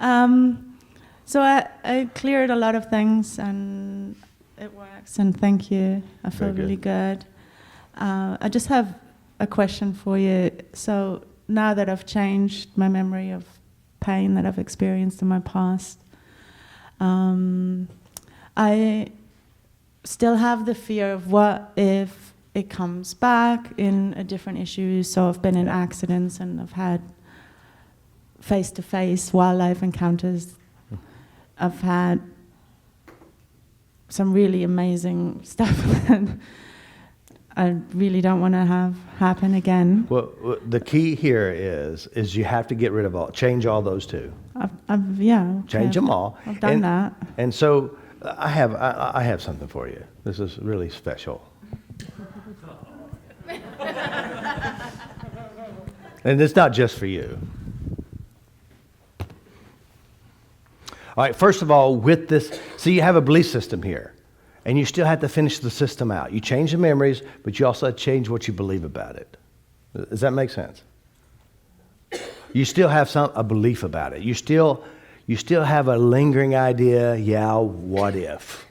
So I cleared a lot of things, and it works, and thank you. I feel really good. I just have a question for you. So now that I've changed my memory of pain that I've experienced in my past, I still have the fear of what if it comes back in a different issue. So I've been in accidents, and I've had face-to-face wildlife encounters. I've had some really amazing stuff that I really don't want to have happen again. Well, the key here is you have to get rid of change all those two. Change them all. I've done that. And so I have something for you. This is really special. And it's not just for you. All right, first of all, with this, so you have a belief system here, and you still have to finish the system out. You change the memories, but you also change what you believe about it. Does that make sense? You still have a belief about it. You still have a lingering idea, what if?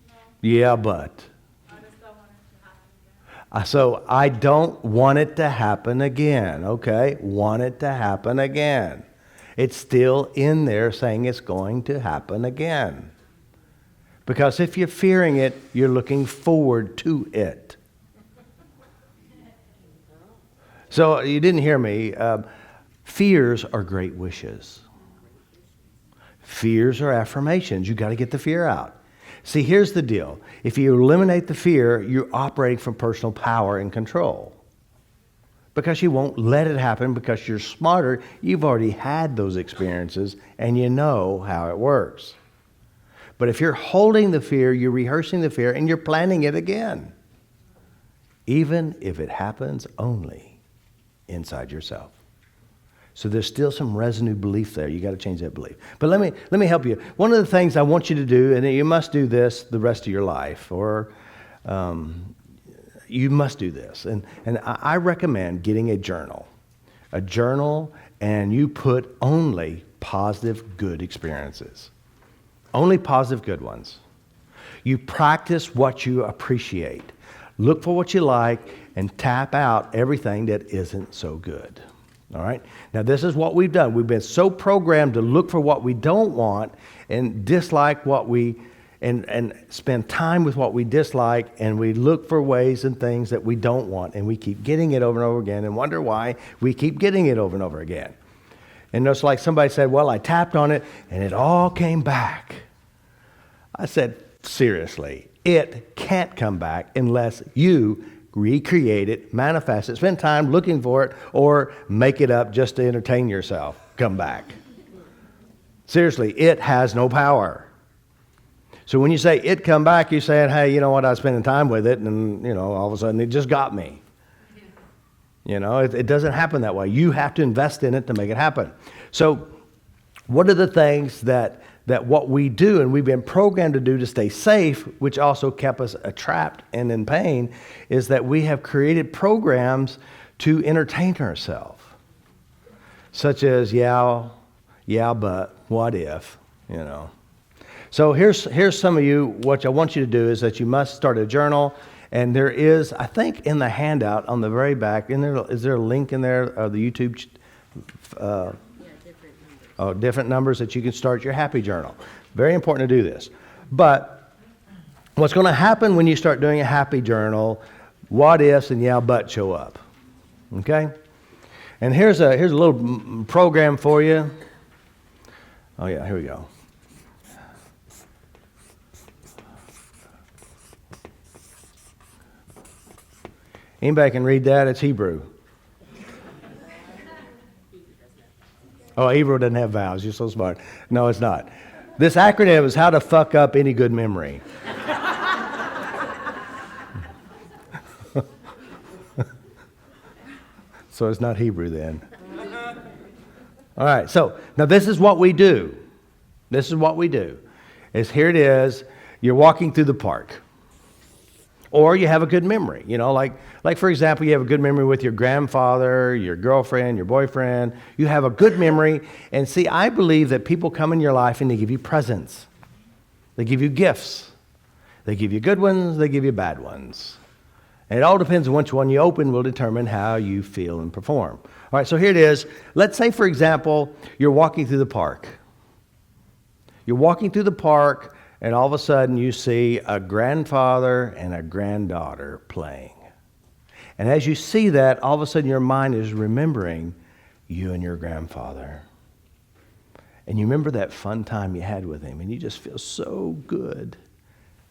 No. Yeah, but. I just don't want it to happen again. So I don't want it to happen again, okay? Want it to happen again. It's still in there saying it's going to happen again. Because if you're fearing it, you're looking forward to it. So you didn't hear me. Fears are great wishes. Fears are affirmations. You got to get the fear out. See, here's the deal. If you eliminate the fear, you're operating from personal power and control. Because you won't let it happen because you're smarter. You've already had those experiences and you know how it works. But if you're holding the fear, you're rehearsing the fear, and you're planning it again. Even if it happens only inside yourself. So there's still some residue belief there. You got to change that belief. But let me help you. One of the things I want you to do, and you must do this the rest of your life, or you must do this. And I recommend getting a journal. A journal, and you put only positive, good experiences. Only positive, good ones. You practice what you appreciate. Look for what you like and tap out everything that isn't so good. All right? Now, this is what we've done. We've been so programmed to look for what we don't want and dislike what we, and spend time with what we dislike, and we look for ways and things that we don't want, and we keep getting it over and over again and wonder why we keep getting it over and over again. And it's like somebody said, well, I tapped on it and it all came back. I said, seriously, it can't come back unless you recreate it, manifest it, spend time looking for it, or make it up just to entertain yourself. Come back. Seriously, it has no power. So when you say it come back, you're saying, hey, you know what, I was spending time with it, and all of a sudden it just got me. It doesn't happen that way. You have to invest in it to make it happen. So what are the things that what we do, and we've been programmed to do to stay safe, which also kept us trapped and in pain, is that we have created programs to entertain ourselves. Such as, but, what if, So here's some of you, what I want you to do is that you must start a journal. And there is, I think in the handout on the very back, is there a link in there of the YouTube different numbers that you can start your happy journal. Very important to do this. But what's going to happen when you start doing a happy journal, what ifs and but show up. Okay? And here's a little program for you. Oh yeah, here we go. Anybody can read that? It's Hebrew. Oh, Hebrew doesn't have vowels. You're so smart. No, it's not. This acronym is how to fuck up any good memory. So it's not Hebrew then. All right, so now this is what we do. Here it is. You're walking through the park. Or you have a good memory, like for example, you have a good memory with your grandfather, your girlfriend, your boyfriend. You have a good memory. And see, I believe that people come in your life and they give you presents. They give you gifts. They give you good ones, they give you bad ones. And it all depends on which one you open will determine how you feel and perform. All right, so here it is. Let's say, for example, you're walking through the park. You're walking through the park, and all of a sudden you see a grandfather and a granddaughter playing. And as you see that, all of a sudden your mind is remembering you and your grandfather. And you remember that fun time you had with him, and you just feel so good.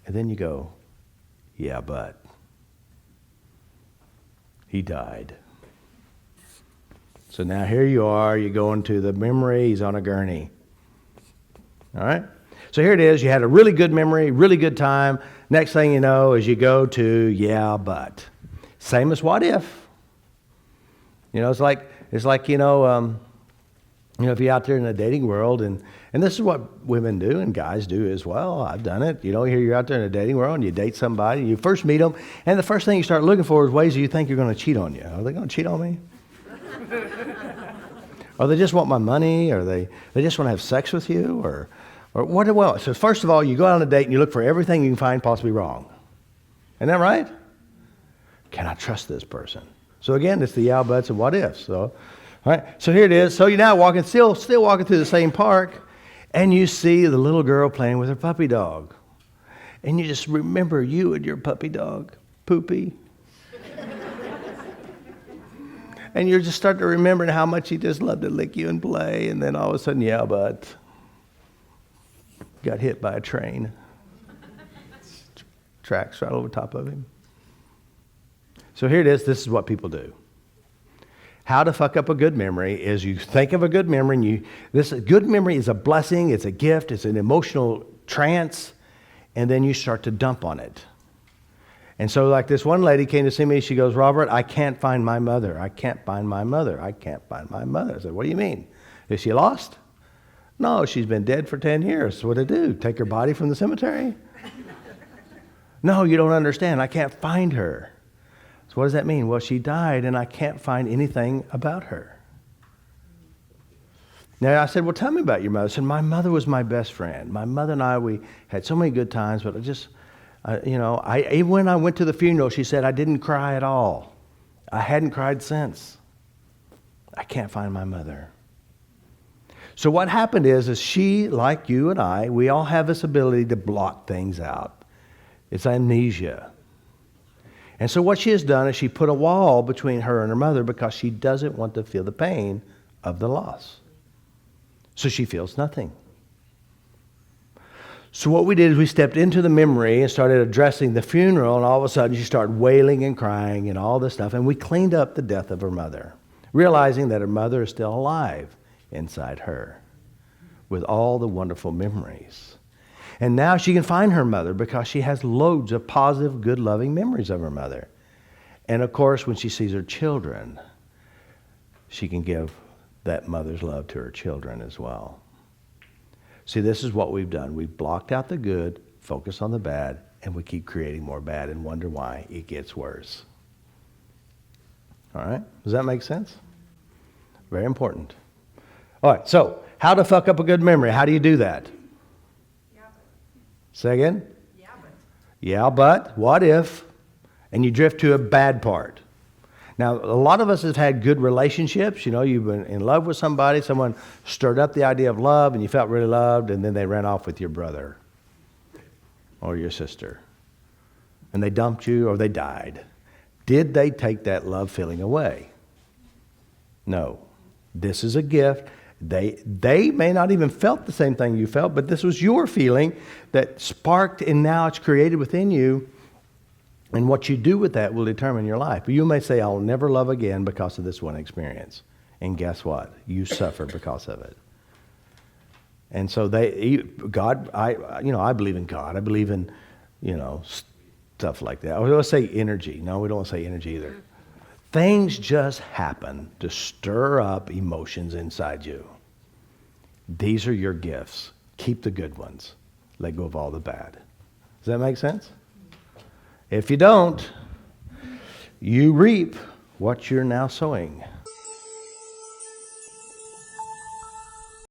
And then you go, yeah, but he died. So now here you are, you go into the memory, he's on a gurney. All right? So here it is, you had a really good memory, really good time. Next thing you know is you go to, yeah, but. Same as what if. It's like if you're out there in the dating world, and this is what women do and guys do as well. I've done it. Here you're out there in the dating world and you date somebody, you first meet them, and the first thing you start looking for is ways that you think you're going to cheat on you. Are they going to cheat on me? Or they just want my money, or they just want to have sex with you, or what? Well, so first of all, you go out on a date and you look for everything you can find possibly wrong. Isn't that right? Can I trust this person? So again, it's the yeah, buts, and what ifs. So, all right. So here it is. So you're now still walking through the same park, and you see the little girl playing with her puppy dog, and you just remember you and your puppy dog, Poopy. And you just start to remember how much he just loved to lick you and play, and then all of a sudden, yeah, but got hit by a train. Tracks right over top of him. So here it is. This is what people do. How to fuck up a good memory is you think of a good memory, and this good memory is a blessing, it's a gift, it's an emotional trance, and then you start to dump on it. And so like this one lady came to see me, she goes, Robert, I can't find my mother. I can't find my mother. I can't find my mother. I said, what do you mean? Is she lost? No, she's been dead for 10 years. So what do? Take her body from the cemetery? No, you don't understand. I can't find her. So what does that mean? Well, she died and I can't find anything about her. Now I said, well, tell me about your mother. I said, my mother was my best friend. My mother and I, we had so many good times, but even when I went to the funeral, she said I didn't cry at all. I hadn't cried since. I can't find my mother. So what happened is she, like you and I, we all have this ability to block things out. It's amnesia. And so what she has done is she put a wall between her and her mother because she doesn't want to feel the pain of the loss. So she feels nothing. So what we did is we stepped into the memory and started addressing the funeral, and all of a sudden she started wailing and crying and all this stuff, and we cleaned up the death of her mother, realizing that her mother is still alive inside her with all the wonderful memories. And now she can find her mother because she has loads of positive, good, loving memories of her mother. And of course, when she sees her children, she can give that mother's love to her children as well. See, this is what we've done. We've blocked out the good, focus on the bad, and we keep creating more bad and wonder why it gets worse. All right? Does that make sense? Very important. All right, so how to fuck up a good memory. How do you do that? Yeah, but. Say again? Yeah, but. Yeah, but. What if? And you drift to a bad part. Now, a lot of us have had good relationships. You've been in love with somebody. Someone stirred up the idea of love, and you felt really loved, and then they ran off with your brother or your sister. And they dumped you, or they died. Did they take that love feeling away? No. This is a gift. They may not even felt the same thing you felt, but this was your feeling that sparked, and now it's created within you. And what you do with that will determine your life. But you may say, I'll never love again because of this one experience. And guess what? You suffer because of it. And so God, I believe in God. I believe in, stuff like that. We don't say energy. No, we don't want to say energy either. Things just happen to stir up emotions inside you. These are your gifts. Keep the good ones. Let go of all the bad. Does that make sense? If you don't, you reap what you're now sowing.